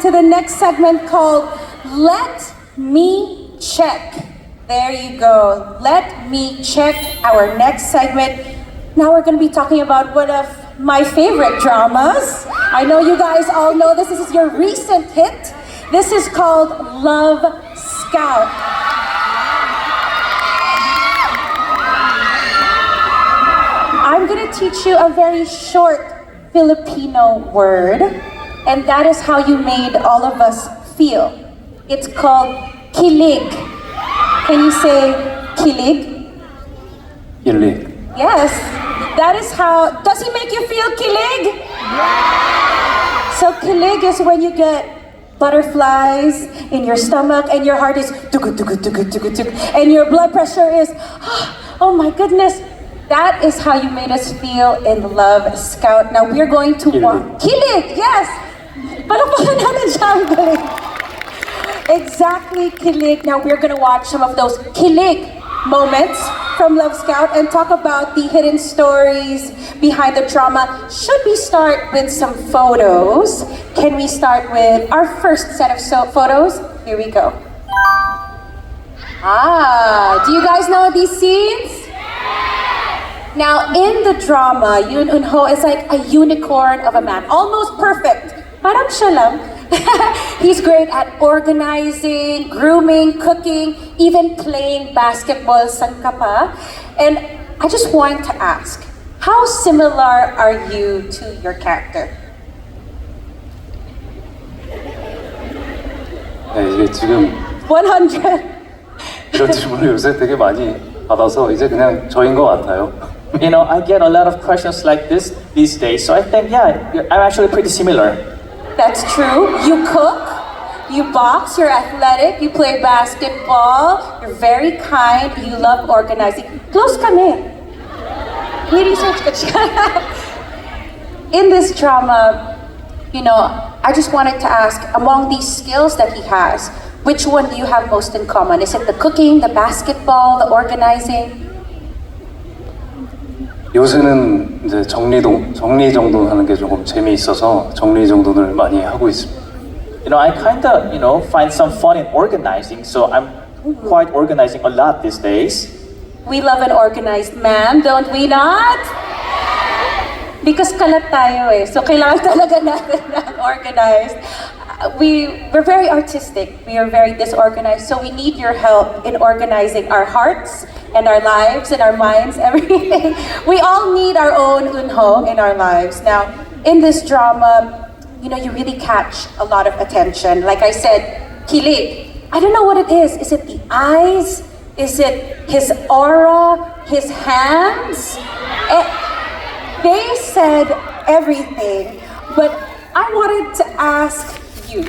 To the next segment called Let Me Check. There you go. Let me check our next segment. Now we're going to be talking about one of my favorite dramas. I know you guys all know this. This is your recent hit. This is called Love Scout. I'm going to teach you a very short Filipino word. And that is how you made all of us feel. It's called kilig. Can you say kilig? Kilig. Yes. That is how. Does he make you feel kilig? So kilig is when you get butterflies in your stomach and your heart is tuk tuk tuk tuk tuk tuk, and your blood pressure is oh my goodness. That is how you made us feel in Love Scout. Now we're going to walk. Kilig, yes. Exactly, kilig. Now we're gonna watch some of those kilig moments from Love Scout and talk about the hidden stories behind the drama. Should we start with some photos? Can we start with our first set of photos? Here we go. Do you guys know these scenes? Now in the drama, Yoon Eun-ho is like a unicorn of a man, almost perfect. Parang siya lang. He's great at organizing, grooming, cooking, even playing basketball sangka pa. And I just want to ask, how similar are you to your character? 네, 이게 지금 100. 이런 질문을 요새 되게 많이 받아서 이제 그냥 저인 것 같아요. You know, I get a lot of questions like this these days, so I think, yeah, I'm actually pretty similar. That's true. You cook, you box, you're athletic, you play basketball, you're very kind, you love organizing. Close kami. Ni-research ko siya. In this drama, you know, I just wanted to ask, among these skills that he has, which one do you have most in common? Is it the cooking, the basketball, the organizing? 요새는 이제 정리정돈 하는 게 조금 재미있어서 정리정돈을 많이 하고 있습니다. You know, I kind of, find some fun in organizing, so I'm quite organizing a lot these days. We love an organized man, don't we not? Because kalat tayo eh, so kailangan talaga natin ng organized. We're very artistic, we are very disorganized, so we need your help in organizing our hearts and our lives and our minds, everything. We all need our own Eun-ho in our lives. Now, in this drama, you know, you really catch a lot of attention. Like I said, kilig. I don't know what it is. Is it the eyes? Is it his aura? His hands? They said everything, but I wanted to ask you,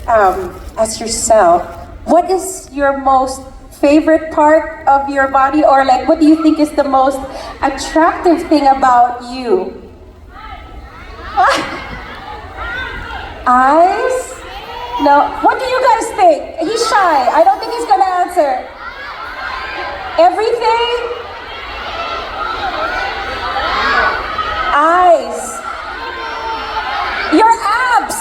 as yourself, what is your most favorite part of your body, or like what do you think is the most attractive thing about you? Eyes? No. What do you guys think? He's shy. I don't think he's gonna answer. Everything? Eyes. Your abs.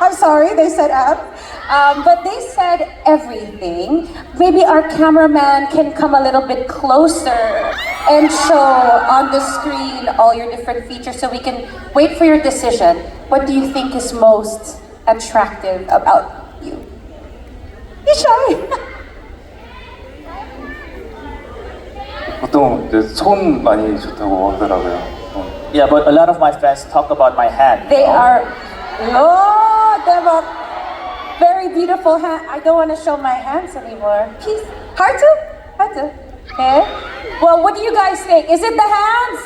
I'm sorry, they said abs. But they said everything. Maybe our cameraman can come a little bit closer and show on the screen all your different features so we can wait for your decision. What do you think is most attractive about you? He's shy. 보통 이제 손 많이 좋다고 하더라고요. Yeah, but a lot of my friends talk about my hand. They are, they're very beautiful hand. I don't want to show my hands anymore. Peace. Hard to. Okay. Well, what do you guys think? Is it the hands?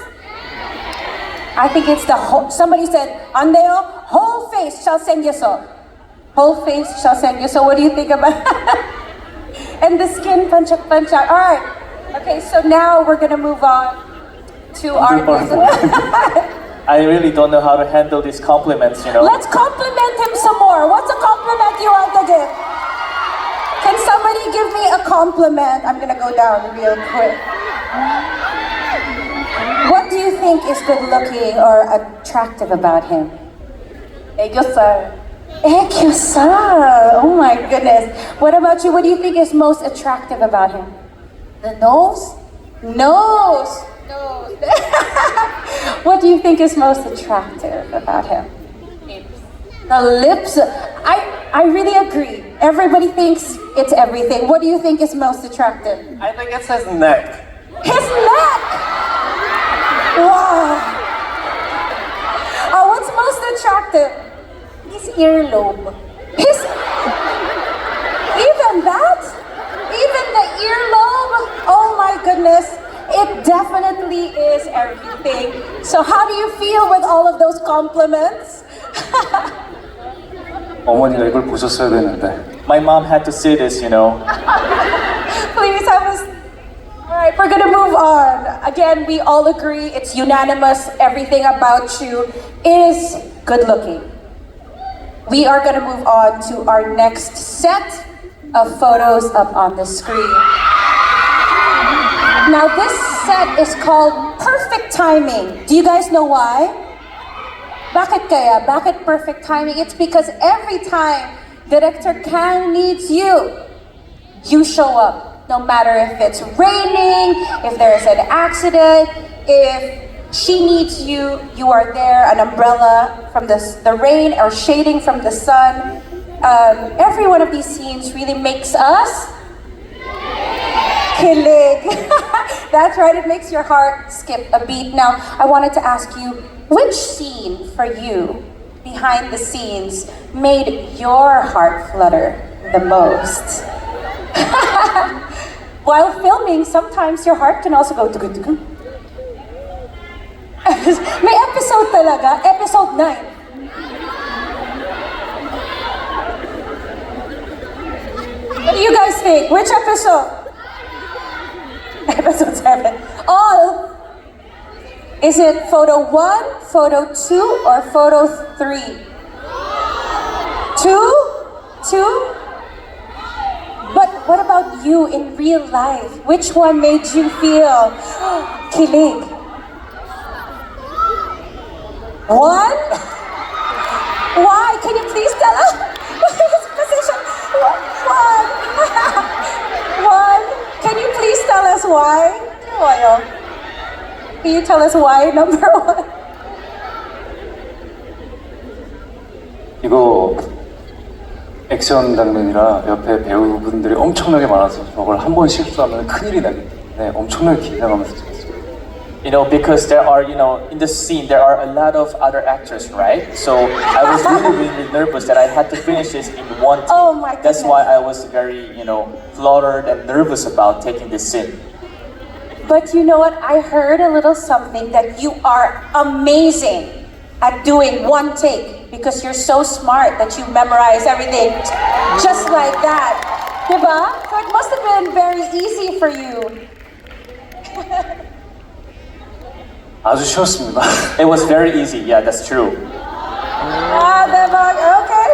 I think it's the whole. Somebody said, "Andeo, whole face shall send you so." Whole face shall send you so. What do you think about? And the skin punch out. All right. Okay. So now we're gonna move on to our. I really don't know how to handle these compliments, Let's compliment him some more. What's a compliment you want to give? Can somebody give me a compliment? I'm gonna go down real quick. What do you think? think is good looking or attractive about him? 애교살. 애교살. Oh my goodness. What about you? What do you think is most attractive about him? The nose? Nose. Nose. What do you think is most attractive about him? The lips. I really agree. Everybody thinks it's everything. What do you think is most attractive? I think it's his neck. His neck! Wow. What's most attractive? His earlobe. Even that? Even the earlobe? Oh my goodness. It definitely is everything. So how do you feel with all of those compliments? 어머니가 이걸 보셨어야 되는데. My mom had to see this, you know. Please have us. Alright, we're gonna move on. Again, we all agree, it's unanimous, everything about you is good looking. We are gonna move on to our next set of photos up on the screen. Now this set is called Perfect Timing. Do you guys know why? Bakit kaya? Bakit perfect timing? It's because every time Director Kang needs you, you show up. No matter if it's raining, if there's an accident, if she needs you, you are there, an umbrella from the rain or shading from the sun. Every one of these scenes really makes us kilig. That's right, it makes your heart skip a beat. Now, I wanted to ask you, which scene for you, behind the scenes, made your heart flutter the most? While filming, sometimes your heart can also go tugu-tugu. May episode talaga, episode 9. What do you guys think? Which episode? Episode 7. All. Is it photo 1, photo 2, or photo 3? 2? 2? But what about you in real life? Which one made you feel kilig? 1? Why? Can you please tell us? His position. 1. 1. Can you please tell us why? Can you tell us why, number 1? 이거 액션 장면이라 옆에 배우분들이 엄청나게 많아서 저걸 한 번 실수하면 큰일이 나기 때문에 엄청나게 긴장하면서 찍었어요. You know, because there are, you know, in the scene there are a lot of other actors, right? So I was really nervous that I had to finish this in one take. Oh my goodness. That's why I was very, you know, fluttered and nervous about taking this scene. But you know what? I heard a little something that you are amazing at doing one take because you're so smart that you memorize everything just like that. Diba? So it must have been very easy for you. 아주 쉬웠습니다. It was very easy, yeah, that's true. Diba? Okay.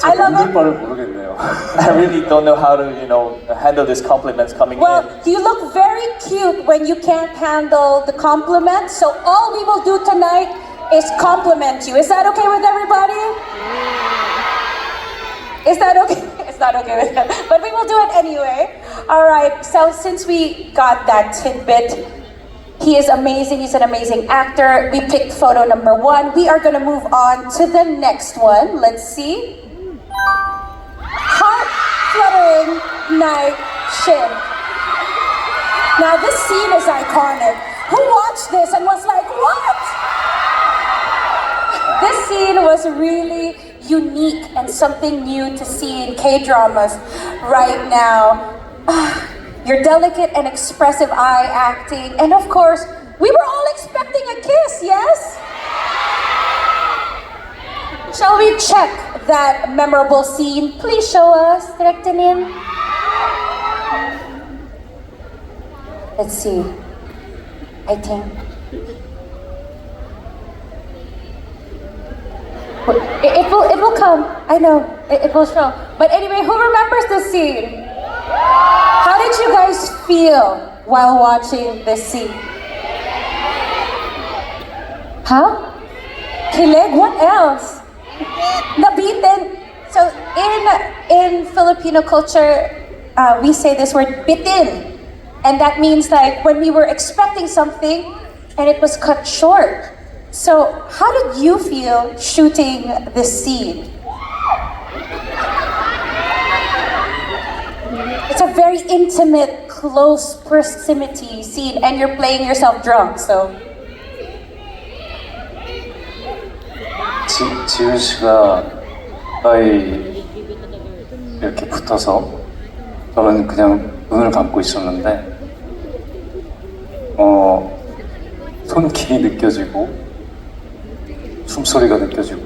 I love 몸둘 it. 바를 모르겠네요. I really don't know how to, you know, handle these compliments coming Well, in. you look very cute when you can't handle the compliments. So all we will do tonight is compliment you. Is that okay with everybody? Is that okay? It's not okay with them. But we will do it anyway. All right. So since we got that tidbit, he is amazing. He's an amazing actor. We picked photo number 1. We are going to move on to the next one. Let's see. Heart-fluttering night shift. Now this scene is iconic. Who watched this and was like, what? This scene was really unique and something new to see in K-dramas right now. Your delicate and expressive eye acting, and of course, we were all expecting a kiss, yes? Shall we check that memorable scene? Please show us, Director Lim. Let's see. I think. It will come. I know. It will show. But anyway, who remembers this scene? How did you guys feel while watching this scene? How? Kilig? What else? Nabitin. So in Filipino culture, we say this word bitin. And that means like when we were expecting something and it was cut short. So how did you feel shooting this scene? It's a very intimate, close proximity scene and you're playing yourself drunk, so. 지훈 씨가 가까이 이렇게 붙어서 저는 그냥 눈을 감고 있었는데 손길이 느껴지고 숨소리가 느껴지고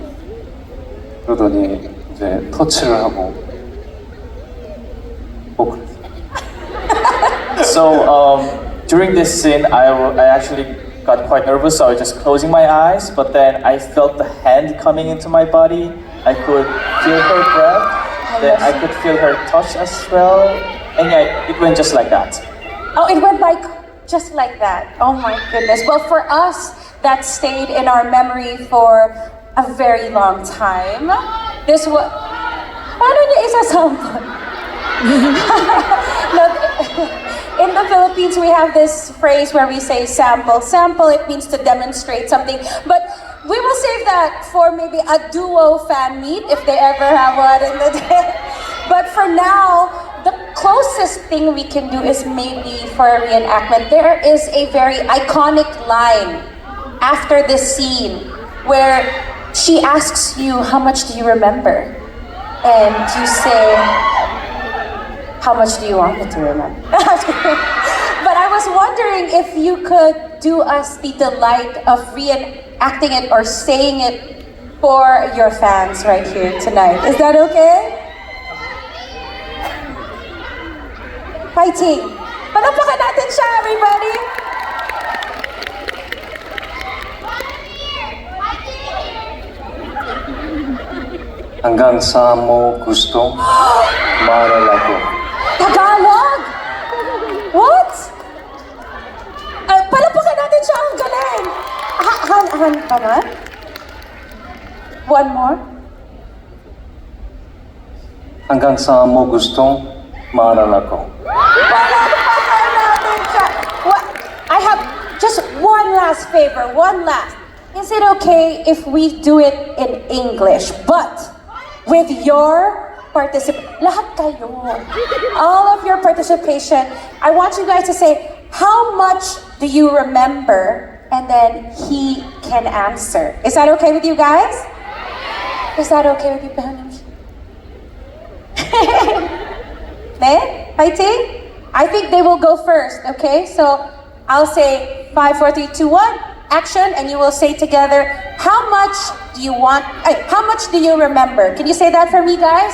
그러더니 이제 터치를 하고 So during this scene, I actually got quite nervous, so I was just closing my eyes. But then I felt the hand coming into my body. I could feel her breath. Then I could feel her touch as well. And yeah, it went just like that. Oh, it went by just like that. Oh my goodness. Well, for us, that stayed in our memory for a very long time. This was... Paano niya isasample? In the Philippines, we have this phrase where we say sample. Sample, it means to demonstrate something. But we will save that for maybe a duo fan meet if they ever have one in the day. But for now, the closest thing we can do is maybe for a reenactment. There is a very iconic line after this scene where she asks you, how much do you remember? And you say, how much do you want me to remember? But I was wondering if you could do us the delight of reenacting it or saying it for your fans right here tonight. Is that okay? Fighting! Palapakan natin siya, everybody! Hanggang sa mo gustong mahal ako. Tagalog? What? Palapakan natin siya, ang galing! Han pa nga? One more? Hanggang sa mo gustong mahal ako. Palapakan natin siya! What? I have just one last favor, one last. Is it okay if we do it in English, but with your lahat kayo, all of your participation, I want you guys to say, how much do you remember? And then he can answer. Is that okay with you guys? Is that okay with you, Bahanam? Ne? Fighting? I think they will go first, okay? So I'll say 5, 4, 3, 2, 1, action, and you will say together, how much do you want, how much do you remember? Can you say that for me, guys?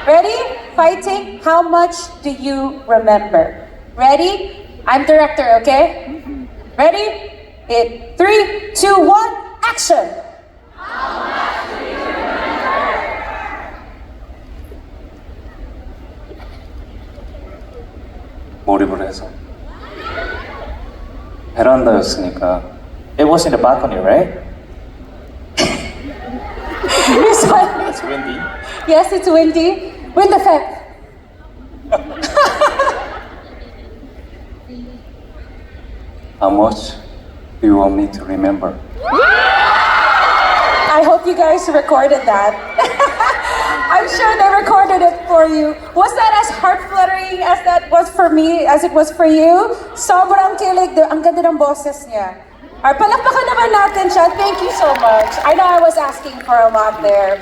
Ready? Fighting, how much do you remember? Ready? I'm director, okay? Ready? In 3, 2, 1, action! 몰입을 해서 베란다였으니까 It was in the balcony, right? This one. It's windy. Yes, it's windy. Wind effect. How much do you want me to remember? I hope you guys recorded that. I'm sure they recorded it for you. Was that as heart-fluttering as that was for me, as it was for you? Sobrang kilig. Ang ganda ng boses niya. Alright, palakpakan naman natin siya. Thank you so much. I know I was asking for a lot there.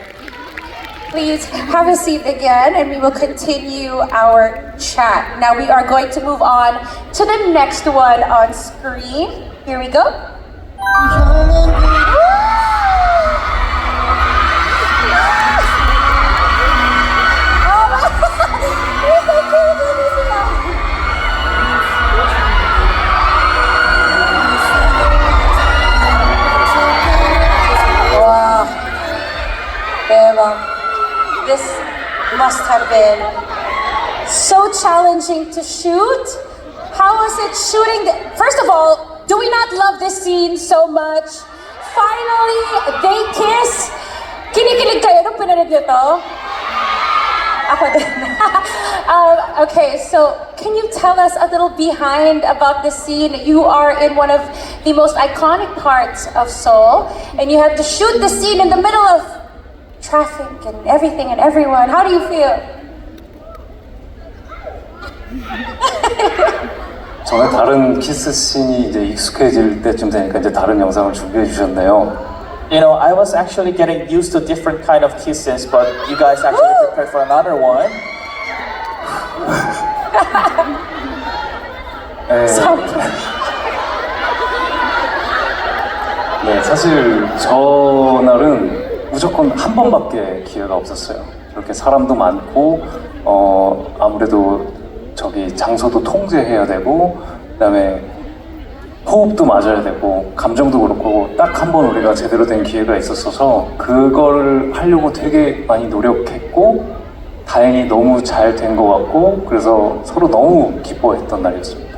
Please have a seat again and we will continue our chat. Now we are going to move on to the next one on screen. Here we go. Wow. This must have been so challenging to shoot. How was it shooting? First of all, do we not love this scene so much? finally, they kiss. Kinikilig kayo nung pinanood nyo to? Ako din. Okay, so can you tell us a little behind about the scene? You are in one of the most iconic parts of Seoul, and you have to shoot the scene in the middle of traffic and everything and everyone. How do you feel? 저는 다른 키스 씬이 이제 익숙해질 때쯤 되니까 이제 다른 영상을 준비해 주셨네요. You know, I was actually getting used to different kind of kisses, but you guys actually prepared for another one. 네, 사실 저날은 무조건 한 번밖에 기회가 없었어요. 이렇게 사람도 많고, 아무래도 저기 장소도 통제해야 되고, 그다음에 호흡도 맞아야 되고, 감정도 그렇고, 딱 한 번 우리가 제대로 된 기회가 있었어서 그걸 하려고 되게 많이 노력했고, 다행히 너무 잘 된 것 같고, 그래서 서로 너무 기뻐했던 날이었습니다.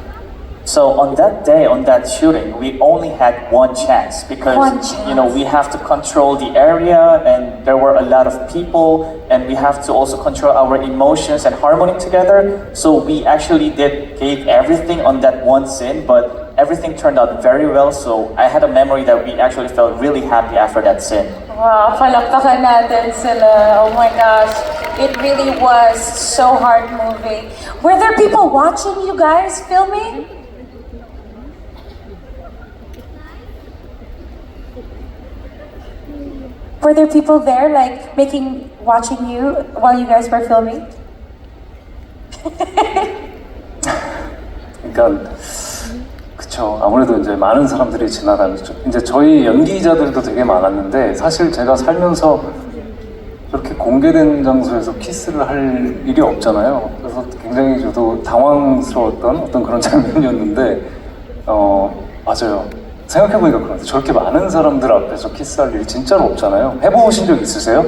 So on that day, on that shooting, we only had one chance because you know we have to control the area and there were a lot of people and we have to also control our emotions and harmony together. So we actually gave everything on that one scene, but everything turned out very well. So I had a memory that we actually felt really happy after that scene. Wow, palakpakan natin sila. Oh my gosh. It really was so hard moving. Were there people watching you guys filming? Were there people there like watching you while you guys were filming? 그러니까 그쵸. 아무래도 이제 많은 사람들이 지나다녔죠. 이제 저희 연기자들도 되게 많았는데 사실 제가 살면서 그렇게 공개된 장소에서 키스를 할 일이 없잖아요. 그래서 굉장히 저도 당황스러웠던 어떤 그런 장면이었는데 맞아요. 생각해보니까 그런데 저렇게 많은 사람들 앞에서 키스할 일이 진짜로 없잖아요. 해보신 적 있으세요?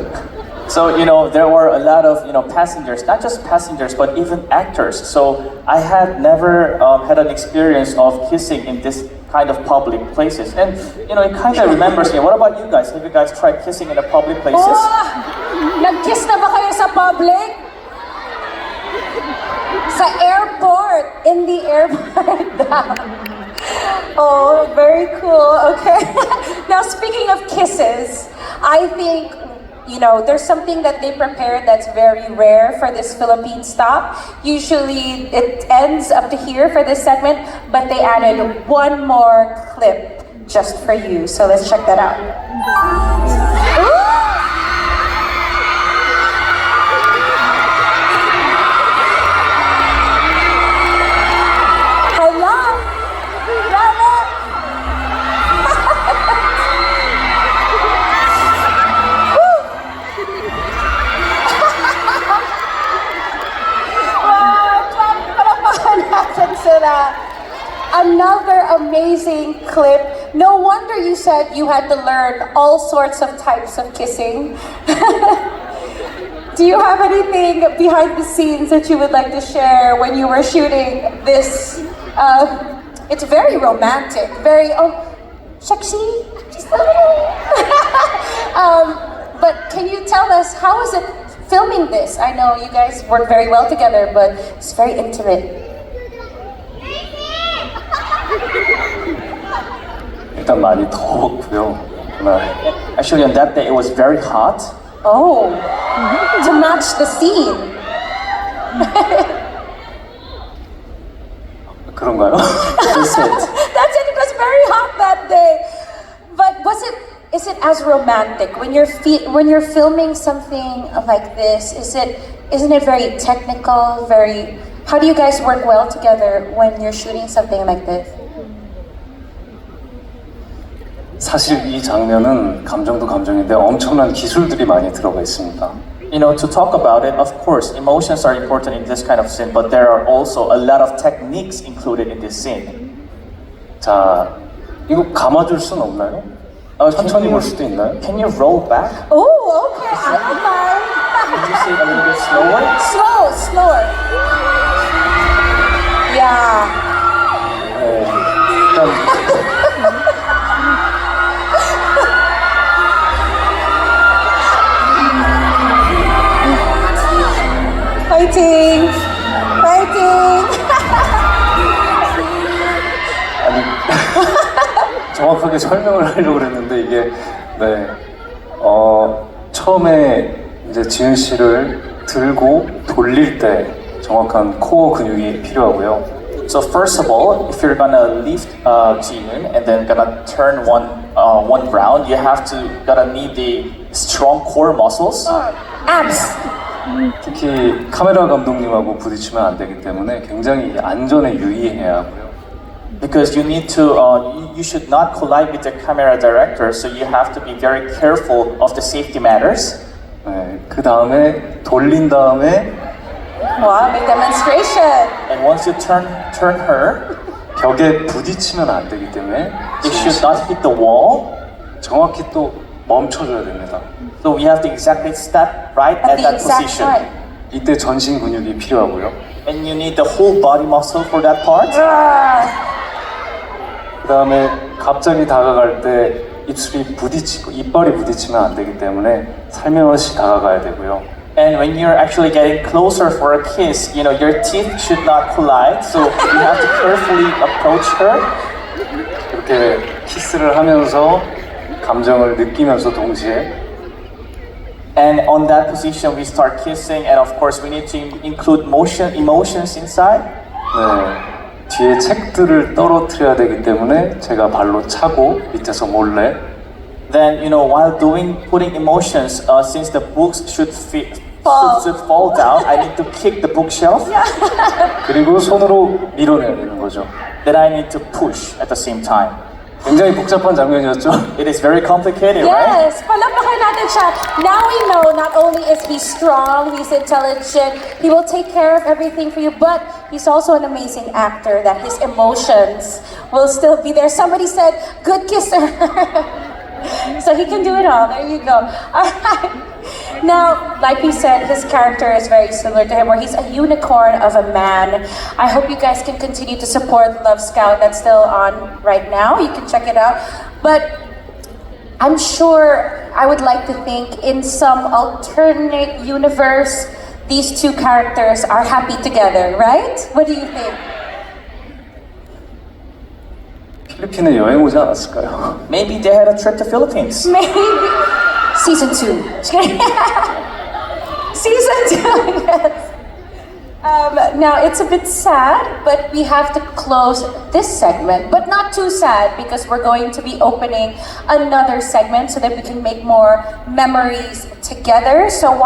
So, you know, there were a lot of, you know, passengers, not just passengers, but even actors. So I had never had an experience of kissing in this kind of public places. And, you know, it kind of remembers me. What about you guys? Have you guys tried kissing in the public places? Oh, nag-kiss na ba kayo sa public? Sa airport, in the airport. Oh, very cool. Okay. Now, speaking of kisses, I think, you know, there's something that they prepared that's very rare for this Philippine stop. Usually it ends up to here for this segment, but they added one more clip just for you. So let's check that out. Another amazing clip. No wonder you said you had to learn all sorts of types of kissing. Do you have anything behind the scenes that you would like to share when you were shooting this? It's very romantic, very sexy, just a little. But can you tell us how is it filming this? I know you guys work very well together, but it's very intimate. 일단 많이 더웠고요. Actually, on that day, it was very hot. Oh, to match the scene. 그런가요? That's it. That's it. It was very hot that day. But is it as romantic when you're filming something like this? Isn't it very technical? How do you guys work well together when you're shooting something like this? 사실 이 장면은 감정도 감정인데 엄청난 기술들이 많이 들어가 있습니다. You know, to talk about it, of course, emotions are important in this kind of scene, but there are also a lot of techniques included in this scene. 자, 이거 감아줄 순 없나요? 천천히 볼 수도 있나요? Can you roll back? Oh, okay. I don't mind. Can you say it a little bit slower? Slower. Yeah. 일단 파이팅! 파이팅! 아니 정확하게 설명을 하려고 그랬는데 이게 네 처음에 이제 지은 씨를 들고 돌릴 때 정확한 코어 근육이 필요하고요. So first of all, if you're gonna lift Jiun and then gonna turn one round, you have to gotta need the strong core muscles. Abs! 특히 카메라 감독님하고 부딪히면 안 되기 때문에 굉장히 안전에 유의해야 하고요. Because you need to, you should not collide with the camera director, so you have to be very careful of the safety matters. 네, 그 다음에 돌린 다음에 Wow, big demonstration! And once you turn her, 벽에 부딪히면 안 되기 때문에 you should not hit the wall. 정확히 또 멈춰줘야 됩니다. So we have to exactly step right at the that exact position. time. 이때 전신 근육이 필요하고요. And you need the whole body muscle for that part. 그 다음에 갑자기 다가갈 때 입술이 부딪히고 이빨이 부딪히면 안 되기 때문에 살며시 다가가야 되고요. And when you're actually getting closer for a kiss, you know, your teeth should not collide, so you have to carefully approach her. 이렇게 키스를 하면서 감정을 느끼면서 동시에 And on that position, we start kissing, and of course, we need to include emotions inside. 네, 뒤에 책들을 떨어뜨려야 되기 때문에 제가 발로 차고 밑에서 몰래 Then, you know, while putting emotions, since the books should fall down, I need to kick the bookshelf. 그리고 손으로 밀어내야 되는 거죠. Then I need to push at the same time. 굉장히 복잡한 장면이었죠. It is very complicated, right? Yes! Palakpakan natin siya. Now we know not only is he strong, he's intelligent, he will take care of everything for you, but he's also an amazing actor, that his emotions will still be there. Somebody said, good kisser. So he can do it all. There you go. All right. Now, like we said, his character is very similar to him, where he's a unicorn of a man. I hope you guys can continue to support Love Scout. That's still on right now. You can check it out. But I'm sure, I would like to think, in some alternate universe, these two characters are happy together, right? What do you think? 필리핀에 여행 오지 않았을까요? Maybe they had a trip to Philippines. Maybe season 2. Season 2, yes. Now it's a bit sad, but we have to close this segment, but not too sad because we're going to be opening another segment so that we can make more memories together. So